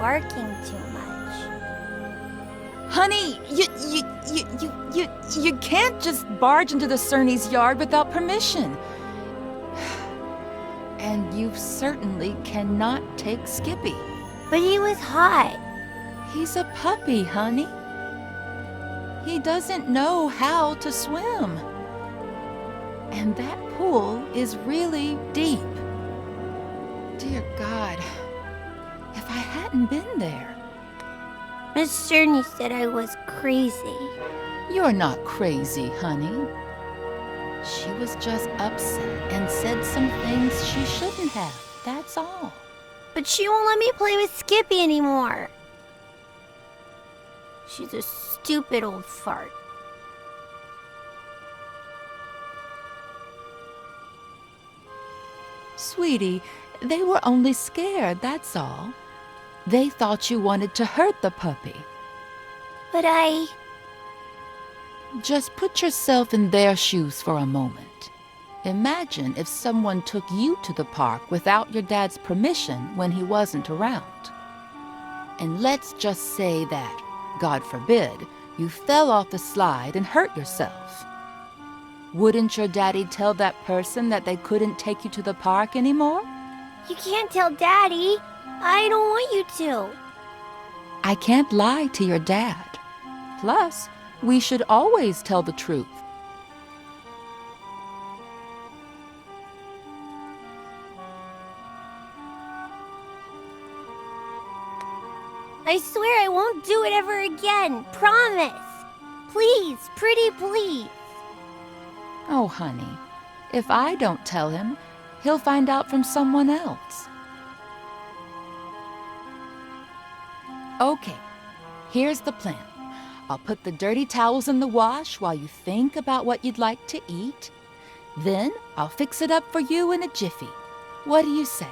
barking too much. Honey, you can't just barge into the Cerny's yard without permission. And you certainly cannot take Skippy. But he was hot. He's a puppy, honey. He doesn't know how to swim. And that pool is really deep. Dear God, if I hadn't been there. Miss Cerny said I was crazy. You're not crazy, honey. She was just upset and said some things she shouldn't have, that's all. But she won't let me play with Skippy anymore. She's a stupid old fart. Sweetie, they were only scared, that's all. They thought you wanted to hurt the puppy. But Just put yourself in their shoes for a moment. Imagine if someone took you to the park without your dad's permission when he wasn't around. And let's just say that, God forbid, you fell off the slide and hurt yourself. Wouldn't your daddy tell that person that they couldn't take you to the park anymore? You can't tell Daddy. I don't want you to. I can't lie to your dad. Plus, we should always tell the truth. I swear I won't do it ever again. Promise. Please, pretty please. Oh, honey, if I don't tell him, he'll find out from someone else. Okay, here's the plan. I'll put the dirty towels in the wash while you think about what you'd like to eat. Then I'll fix it up for you in a jiffy. What do you say?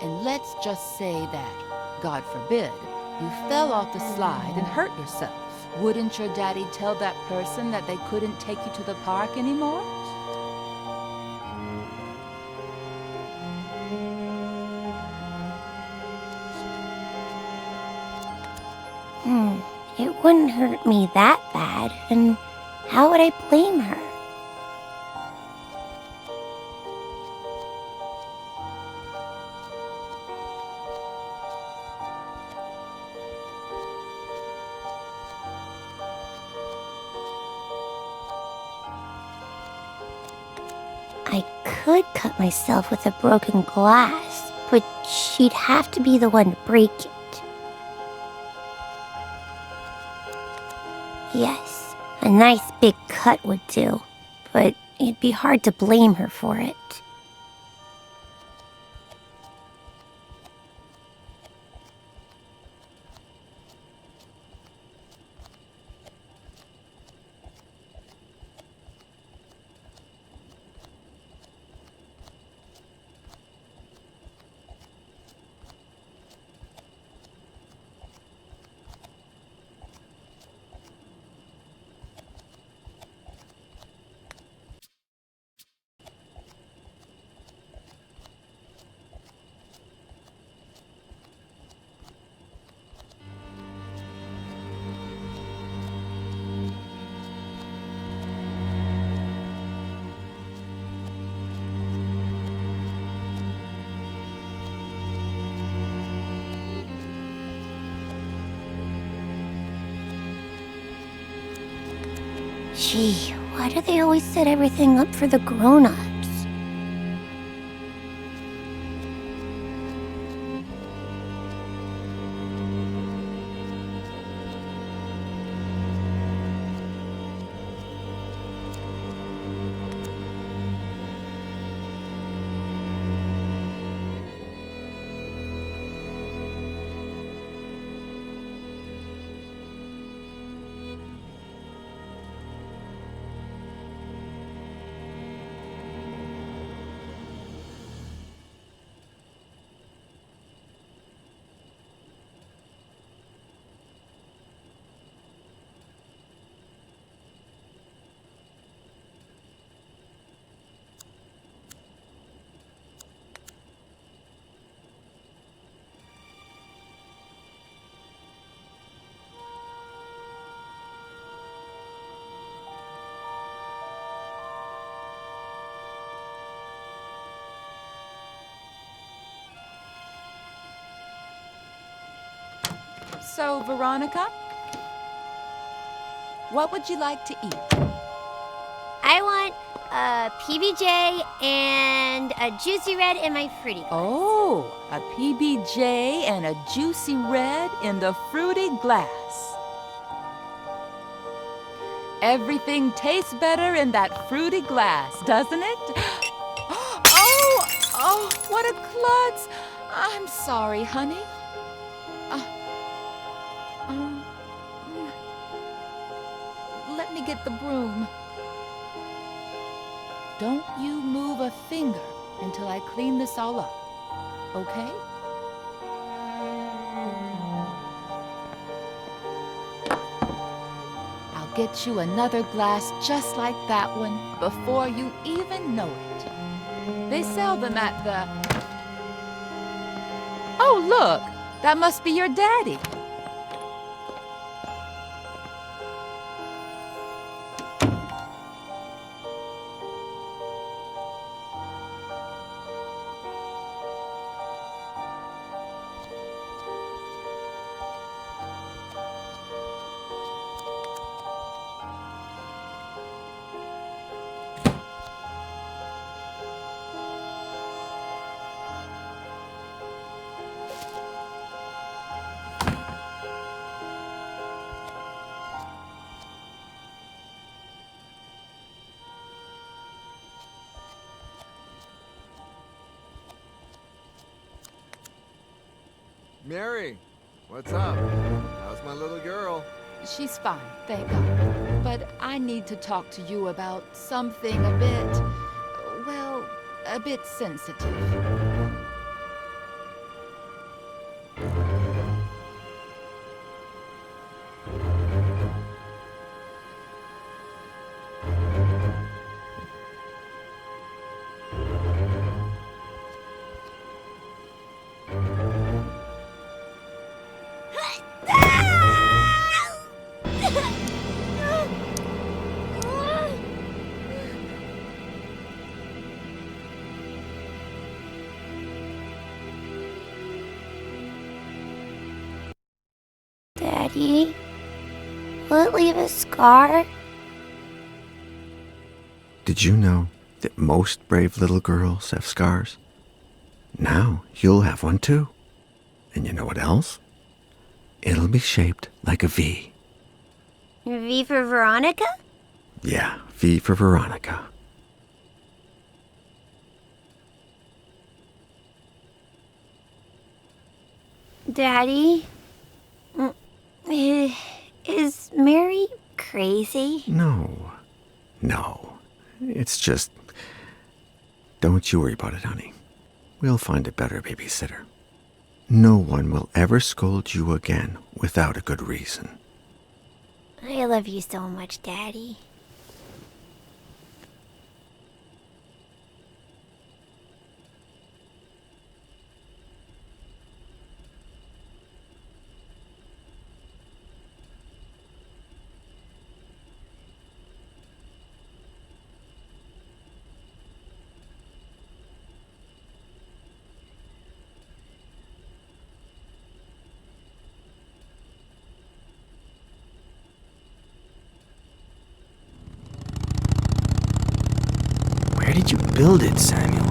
And let's just say that, God forbid, you fell off the slide and hurt yourself. Wouldn't your daddy tell that person that they couldn't take you to the park anymore? It wouldn't hurt me that bad, and how would I blame her? I could cut myself with a broken glass, but she'd have to be the one to break it. Yes, a nice big cut would do, but it'd be hard to blame her for it. Gee, why do they always set everything up for the grown-ups? So, Veronica, what would you like to eat? I want a PBJ and a juicy red in my fruity glass. Oh, a PBJ and a juicy red in the fruity glass. Everything tastes better in that fruity glass, doesn't it? Oh, what a klutz. I'm sorry, honey. Let me get the broom. Don't you move a finger until I clean this all up, okay? I'll get you another glass just like that one before you even know it. They sell them at the... Oh, look! That must be your daddy. Mary, what's up? How's my little girl? She's fine, thank God. But I need to talk to you about something a bit, well, a bit sensitive. Daddy, will it leave a scar? Did you know that most brave little girls have scars? Now you'll have one too. And you know what else? It'll be shaped like a V. V for Veronica? Yeah, V for Veronica. Daddy, is Mary crazy? No. It's just... Don't you worry about it, honey. We'll find a better babysitter. No one will ever scold you again without a good reason. I love you so much, Daddy. Where did you build it, Samuel?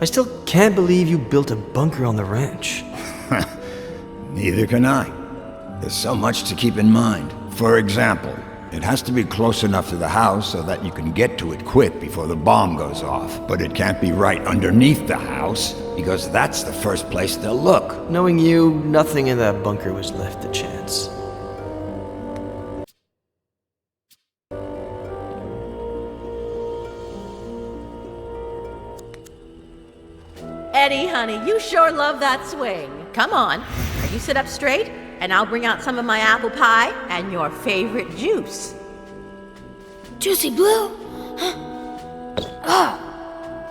I still can't believe you built a bunker on the ranch. Neither can I. There's so much to keep in mind. For example, it has to be close enough to the house so that you can get to it quick before the bomb goes off. But it can't be right underneath the house, because that's the first place they'll look. Knowing you, nothing in that bunker was left to chance. Eddie, honey, you sure love that swing. Come on, you sit up straight, and I'll bring out some of my apple pie and your favorite juice. Juicy Blue?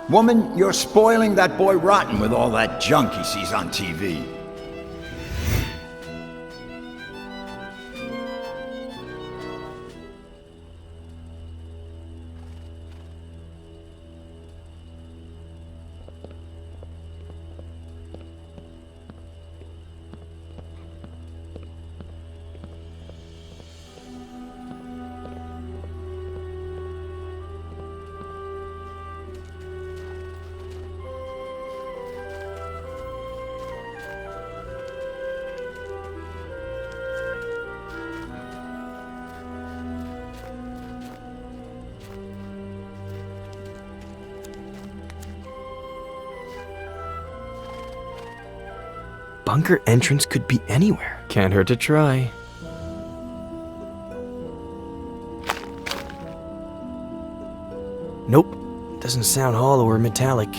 Woman, you're spoiling that boy rotten with all that junk he sees on TV. Bunker entrance could be anywhere. Can't hurt to try. Nope. Doesn't sound hollow or metallic.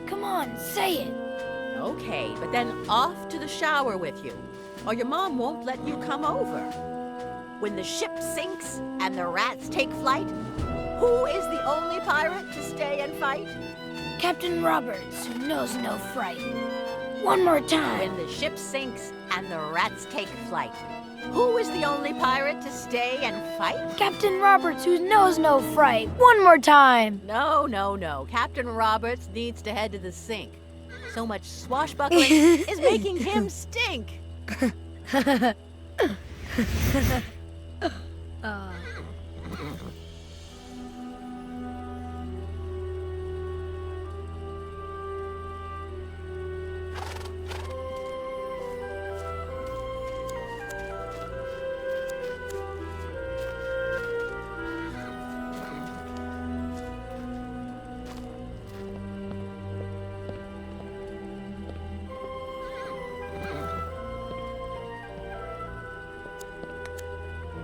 Come on, say it. Okay, but then off to the shower with you, or your mom won't let you come over. When the ship sinks and the rats take flight, who is the only pirate to stay and fight? Captain Roberts, who knows no fright. One more time. When the ship sinks and the rats take flight, who is the only pirate to stay and fight? Captain Roberts, who knows no fright. One more time. No, no, no. Captain Roberts needs to head to the sink. So much swashbuckling is making him stink.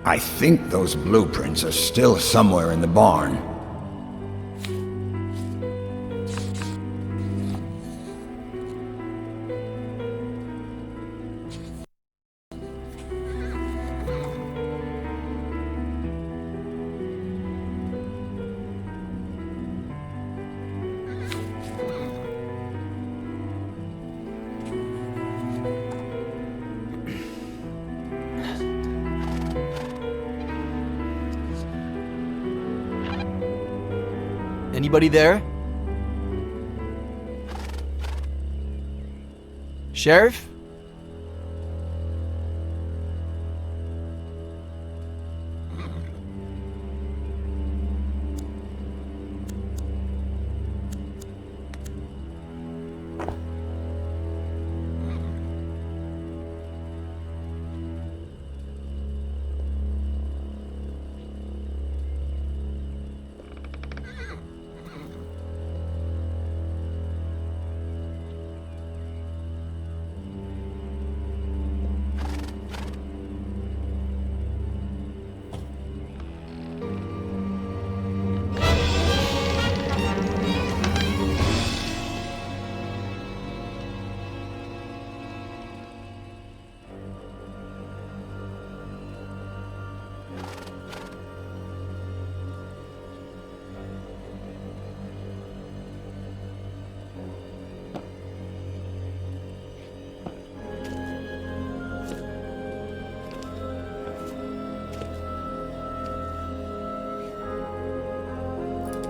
I think those blueprints are still somewhere in the barn. Anybody there? Sheriff?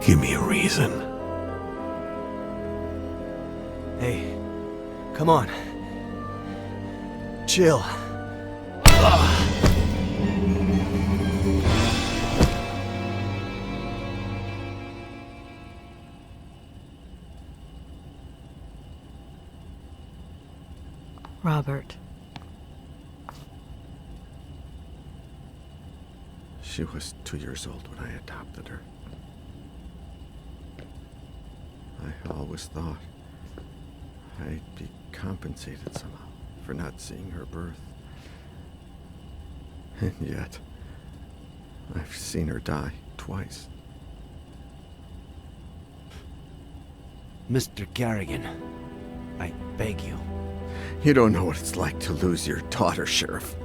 Give me a reason. Hey, come on. Chill. Robert. She was 2 years old when I adopted her. I always thought I'd be compensated somehow for not seeing her birth. And yet, I've seen her die twice. Mr. Garrigan, I beg you. You don't know what it's like to lose your daughter, Sheriff.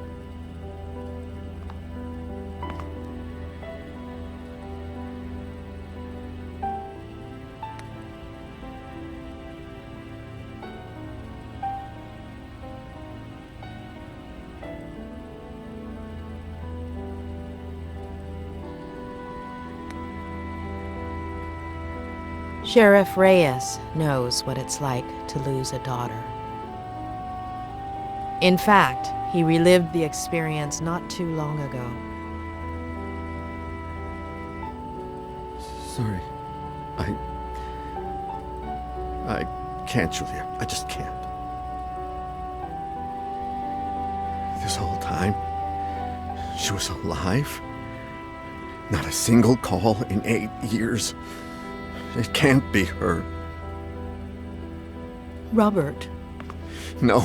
Sheriff Reyes knows what it's like to lose a daughter. In fact, he relived the experience not too long ago. Sorry. I can't, Julia. I just can't. This whole time, she was alive. Not a single call in 8 years. It can't be her. Robert. No.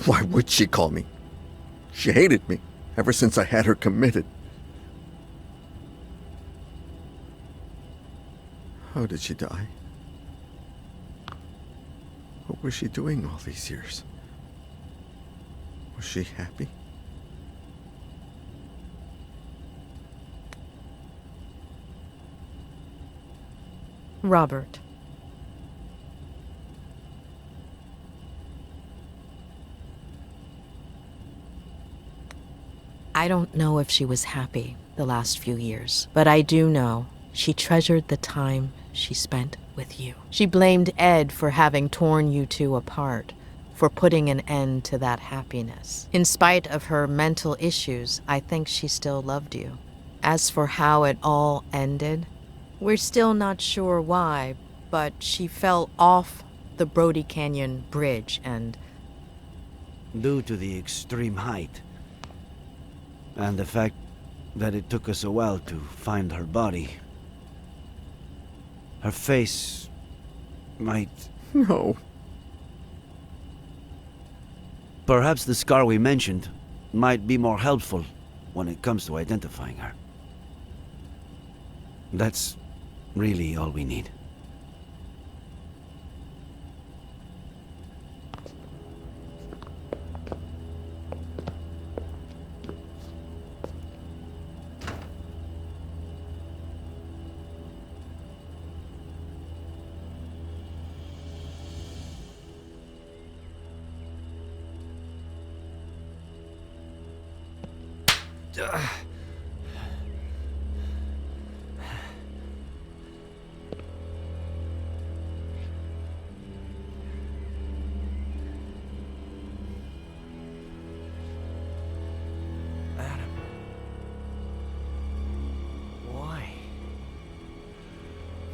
Why would she call me? She hated me ever since I had her committed. How did she die? What was she doing all these years? Was she happy? Robert. I don't know if she was happy the last few years, but I do know she treasured the time she spent with you. She blamed Ed for having torn you two apart, for putting an end to that happiness. In spite of her mental issues, I think she still loved you. As for how it all ended, we're still not sure why, but she fell off the Brody Canyon Bridge and... Due to the extreme height, and the fact that it took us a while to find her body, her face might... No. Perhaps the scar we mentioned might be more helpful when it comes to identifying her. That's really all we need.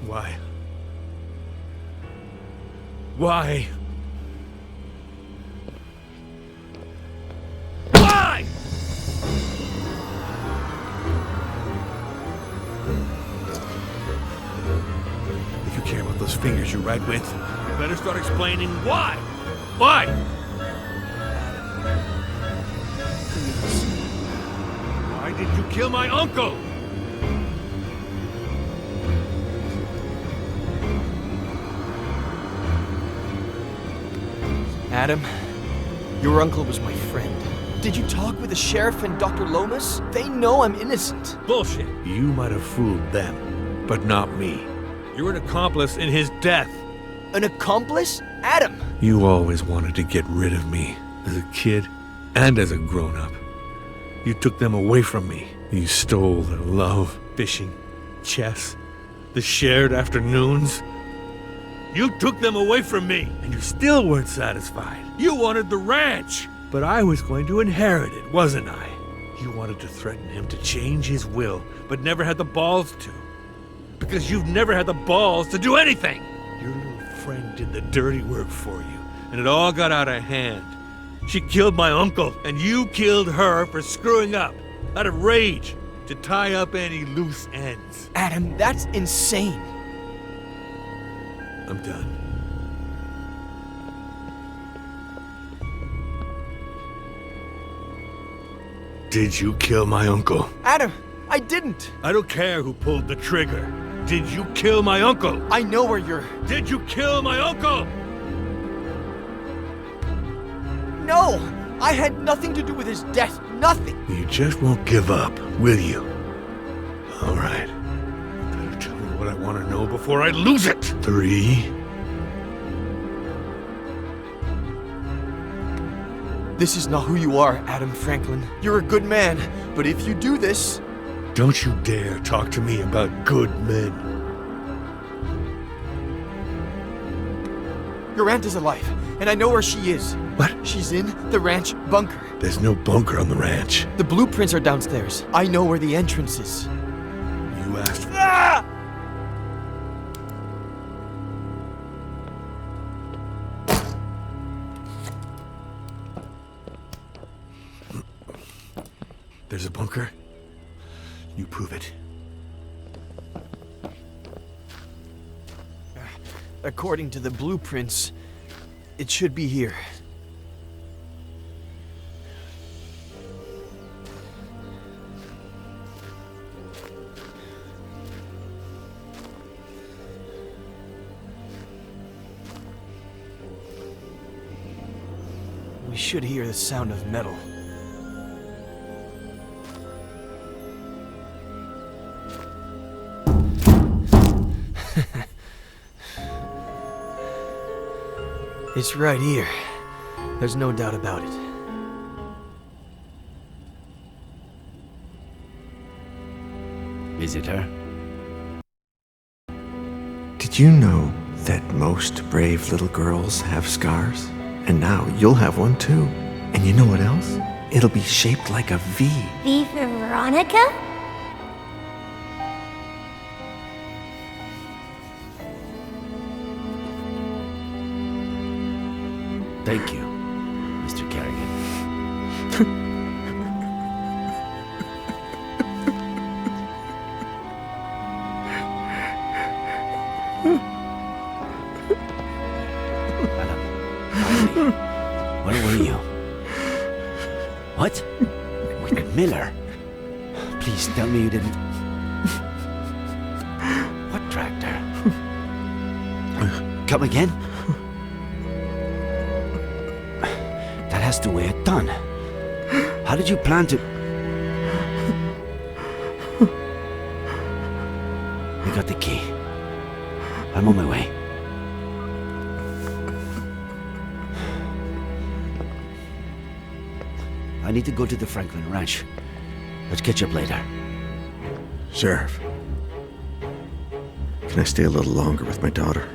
Why? Why? Why? If you care about those fingers you write with, you better start explaining why. Why? Why did you kill my uncle? Adam, your uncle was my friend. Did you talk with the sheriff and Dr. Lomas? They know I'm innocent. Bullshit. You might have fooled them, but not me. You're an accomplice in his death. An accomplice? Adam! You always wanted to get rid of me, as a kid and as a grown-up. You took them away from me. You stole their love, fishing, chess, the shared afternoons. You took them away from me, and you still weren't satisfied. You wanted the ranch, but I was going to inherit it, wasn't I? You wanted to threaten him to change his will, but never had the balls to. Because you've never had the balls to do anything. Your little friend did the dirty work for you, and it all got out of hand. She killed my uncle, and you killed her for screwing up, out of rage, to tie up any loose ends. Adam, that's insane. I'm done. Did you kill my uncle? Adam, I didn't. I don't care who pulled the trigger. Did you kill my uncle? I know where you're... Did you kill my uncle? No! I had nothing to do with his death. Nothing! You just won't give up, will you? All right. Better tell me what I want to know before I lose it. 3. This is not who you are, Adam Franklin. You're a good man, but if you do this... Don't you dare talk to me about good men. Your aunt is alive, and I know where she is. What? She's in the ranch bunker. There's no bunker on the ranch. The blueprints are downstairs. I know where the entrance is. You asked for Ah! There's a bunker? You prove it. According to the blueprints, it should be here. We should hear the sound of metal. It's right here. There's no doubt about it. Is it her? Did you know that most brave little girls have scars? And now you'll have one too. And you know what else? It'll be shaped like a V. V for Veronica? Thank you, Mr. Kerrigan. Adam, where were you? What? With Miller? Please tell me you didn't... What tractor? Come again? That has to weigh a ton. How did you plan to... We got the key. I'm on my way. I need to go to the Franklin Ranch. Let's catch up later. Sheriff, can I stay a little longer with my daughter?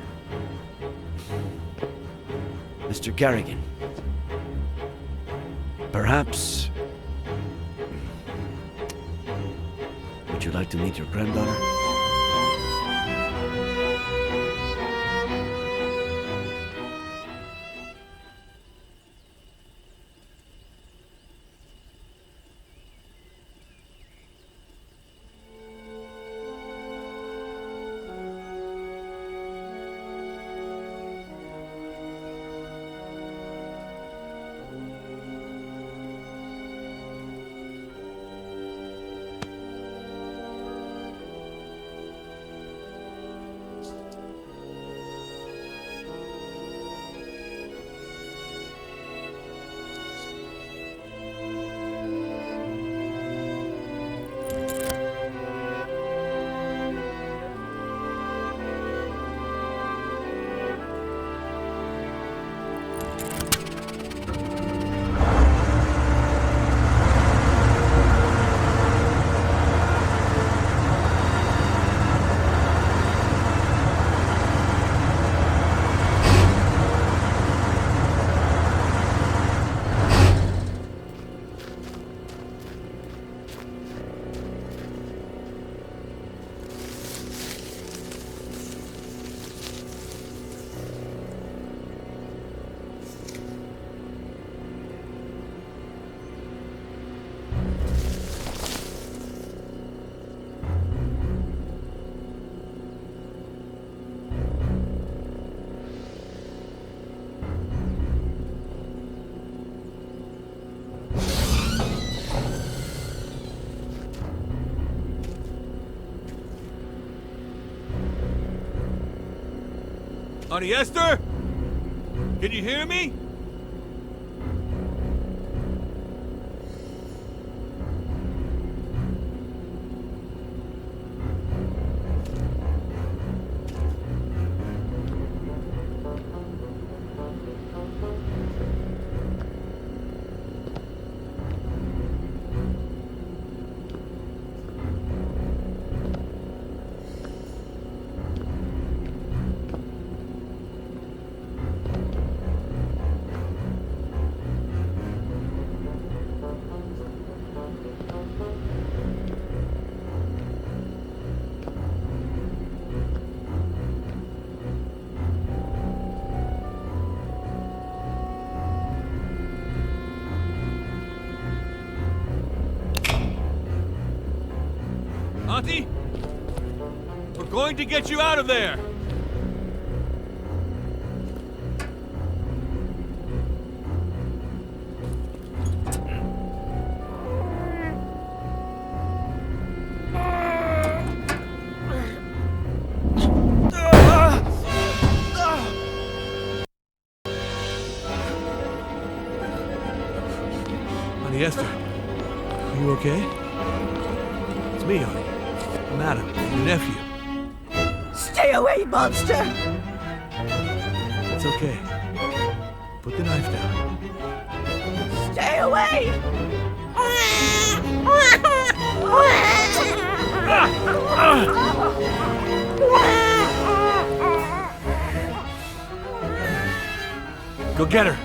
Mr. Kerrigan. Perhaps... Would you like to meet your granddaughter? Auntie Esther? Can you hear me? Auntie? We're going to get you out of there! Auntie Esther, are you okay? It's me, Auntie. I'm Adam, your nephew. Stay away, monster! It's okay. Put the knife down. Stay away! Go get her.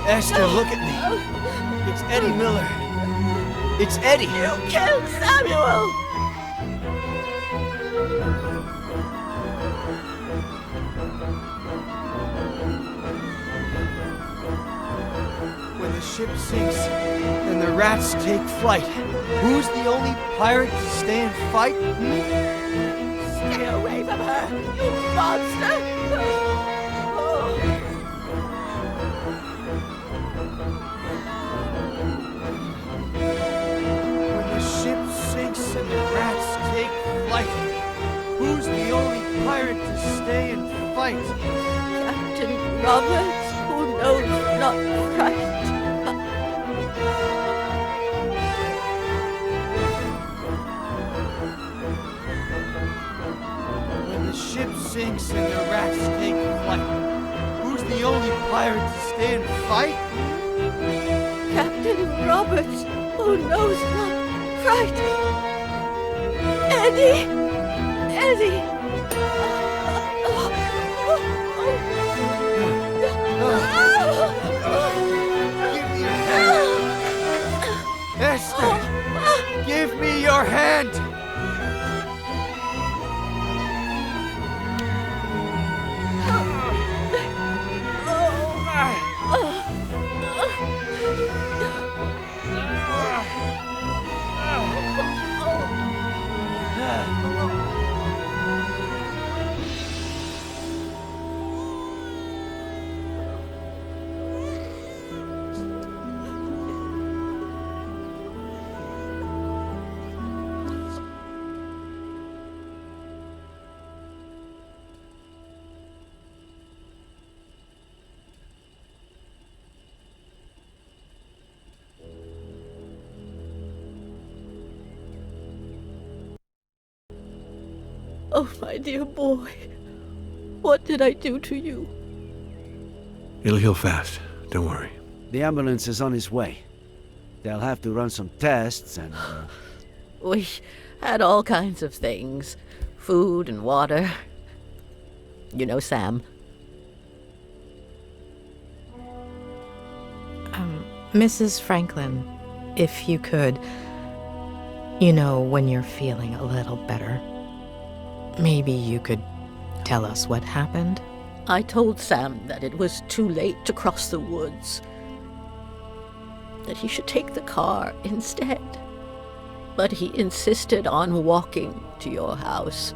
Esther, look at me. It's Eddie Miller. It's Eddie. You killed Samuel! When the ship sinks and the rats take flight, who's the only pirate to stay and fight? Stay away from her, you monster! When the ship sinks and the rats take flight, who's the only pirate to stay and fight? Captain Roberts, who knows not right. When the ship sinks and the rats take flight, who's the only pirate to stay and fight? Captain Roberts, who knows not right. Eddie! Eddie! Give me your hand! Esther! Give me your hand! Oh, my dear boy. What did I do to you? It'll heal fast. Don't worry. The ambulance is on his way. They'll have to run some tests and... We had all kinds of things. Food and water. You know Sam. Mrs. Franklin, if you could, when you're feeling a little better, maybe you could tell us what happened? I told Sam that it was too late to cross the woods. That he should take the car instead. But he insisted on walking to your house.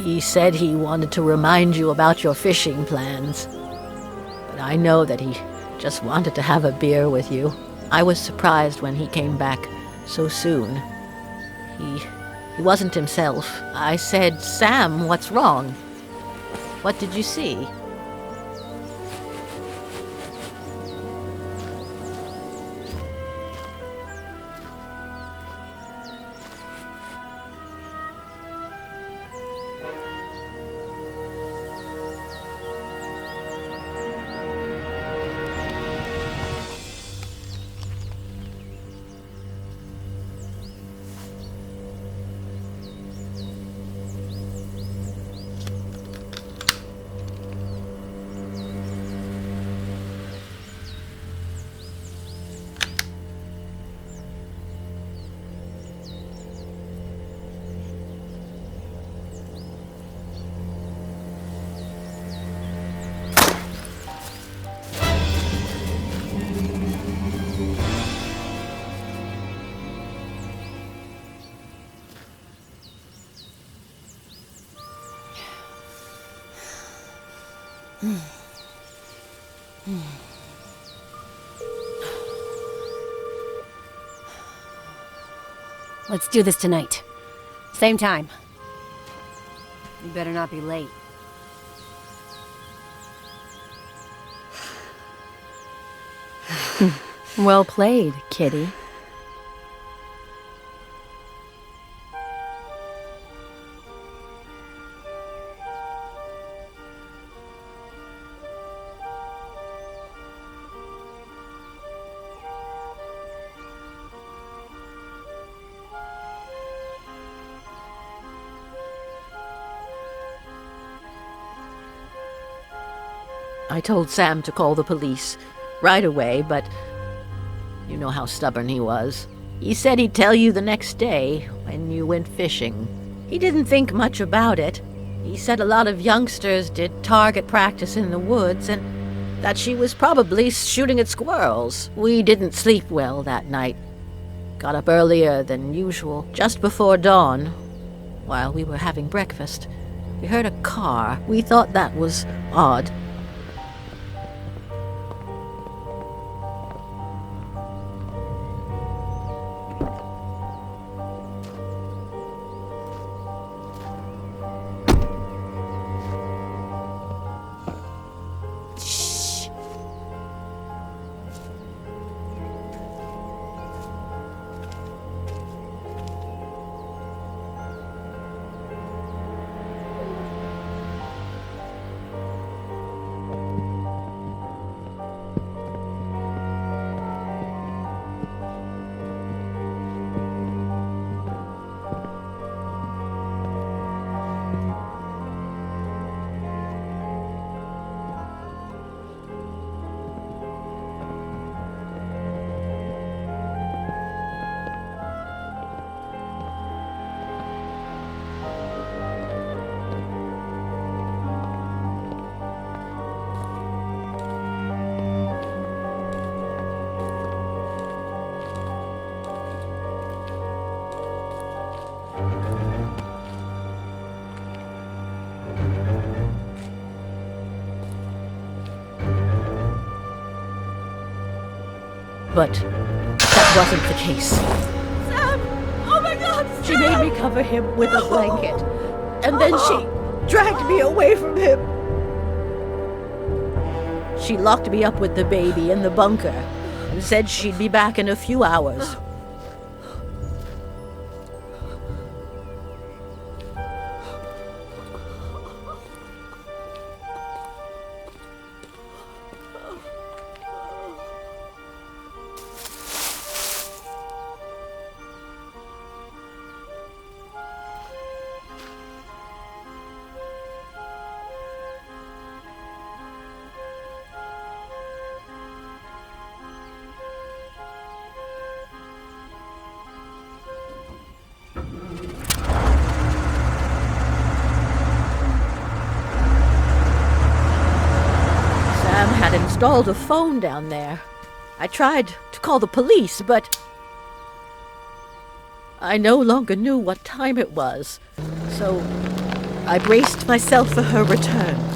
He said he wanted to remind you about your fishing plans. But I know that he just wanted to have a beer with you. I was surprised when he came back so soon. He wasn't himself. I said, "Sam, what's wrong? What did you see?" Let's do this tonight. Same time. You better not be late. Well played, kitty. I told Sam to call the police right away, but you know how stubborn he was. He said he'd tell you the next day when you went fishing. He didn't think much about it. He said a lot of youngsters did target practice in the woods and that she was probably shooting at squirrels. We didn't sleep well that night. Got up earlier than usual, just before dawn. While we were having breakfast, we heard a car. We thought that was odd. but that wasn't the case. Sam! Oh my God! Sam! She made me cover him with a blanket, and then she dragged me away from him. She locked me up with the baby in the bunker and said she'd be back in a few hours. Had installed a phone down there. I tried to call the police, but I no longer knew what time it was, so I braced myself for her return.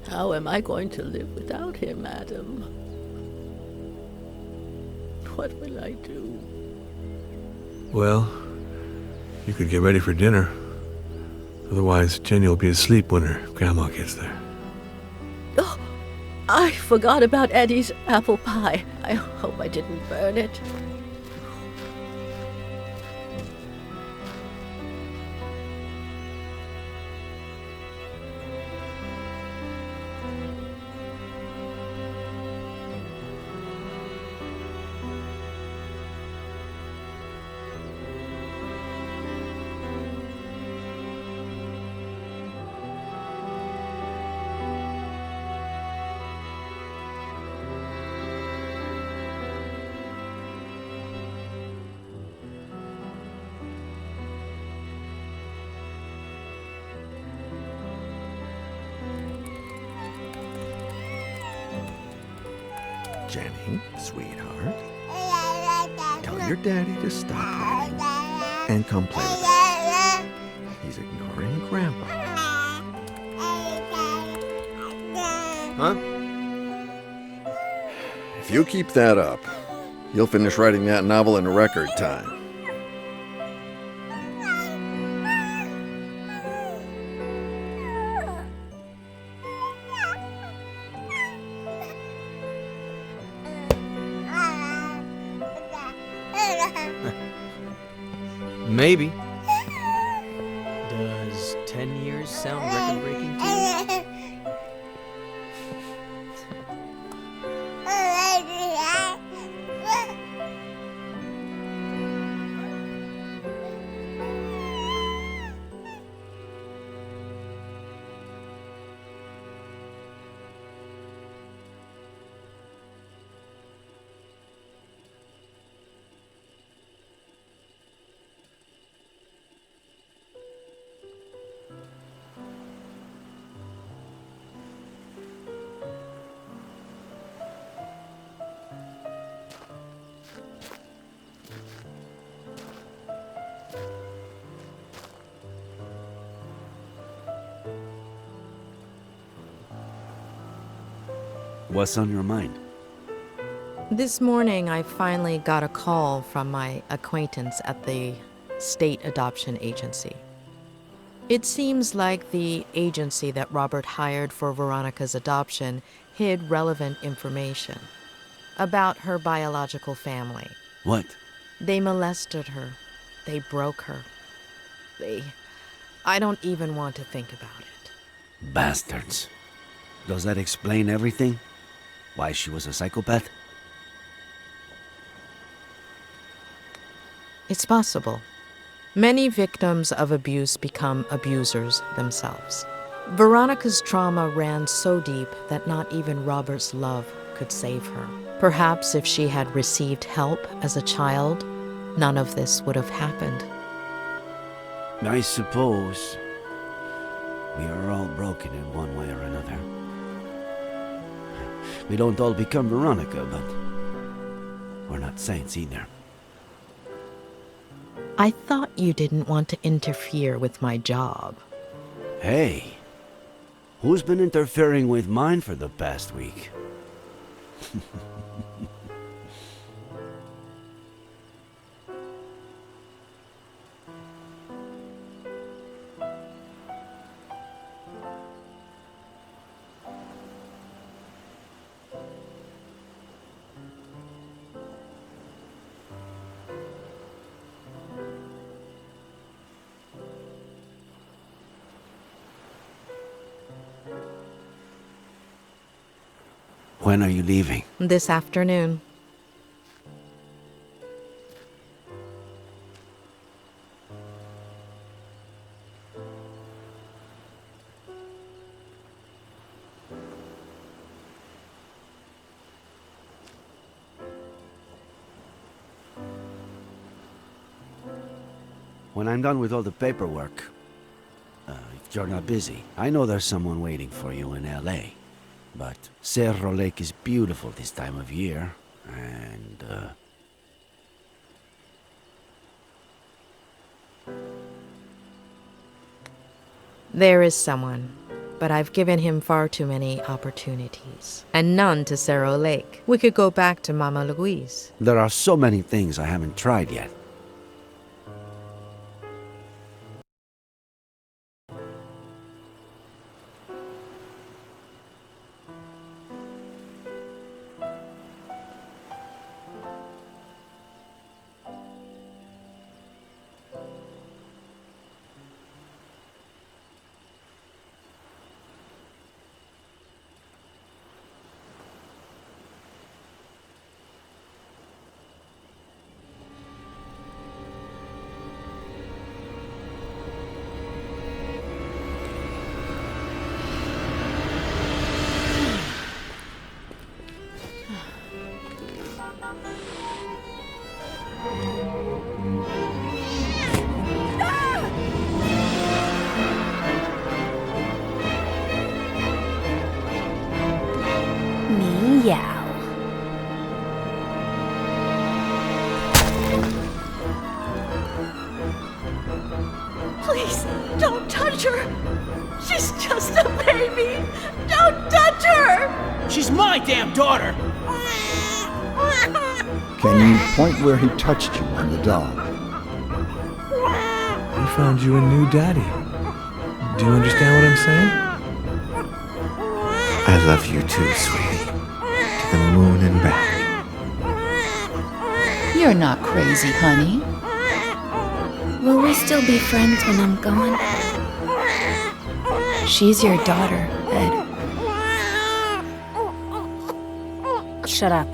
How am I going to live without him, Adam? What will I do? Well, you could get ready for dinner. Otherwise, Jenny will be asleep when her grandma gets there. Oh, I forgot about Eddie's apple pie. I hope I didn't burn it. Jenny, sweetheart, tell your daddy to stop running and come play with us. He's ignoring Grandpa. Huh? If you keep that up, you'll finish writing that novel in record time. Maybe. Does 10 years sound record-breaking to you? What's on your mind? This morning, I finally got a call from my acquaintance at the state adoption agency. It seems like the agency that Robert hired for Veronica's adoption hid relevant information about her biological family. What? They molested her. They broke her. I don't even want to think about it. Bastards. Does that explain everything? Why she was a psychopath? It's possible. Many victims of abuse become abusers themselves. Veronica's trauma ran so deep that not even Robert's love could save her. Perhaps if she had received help as a child, none of this would have happened. I suppose we are all broken in one way or another. We don't all become Veronica, but we're not saints either. I thought you didn't want to interfere with my job. Hey, who's been interfering with mine for the past week? When are you leaving? This afternoon. When I'm done with all the paperwork, if you're not busy, I know there's someone waiting for you in L.A. But Cerro Lake is beautiful this time of year, and, There is someone, but I've given him far too many opportunities. And none to Cerro Lake. We could go back to Mama Louise. there are so many things I haven't tried yet. Meow. Please, don't touch her. She's just a baby. Don't touch her. She's my damn daughter! Can you point where he touched you on the dog? We found you a new daddy. Do you understand what I'm saying? I love you too, sweetie. To the moon and back. You're not crazy, honey. Will we still be friends when I'm gone? She's your daughter, Ed. Shut up.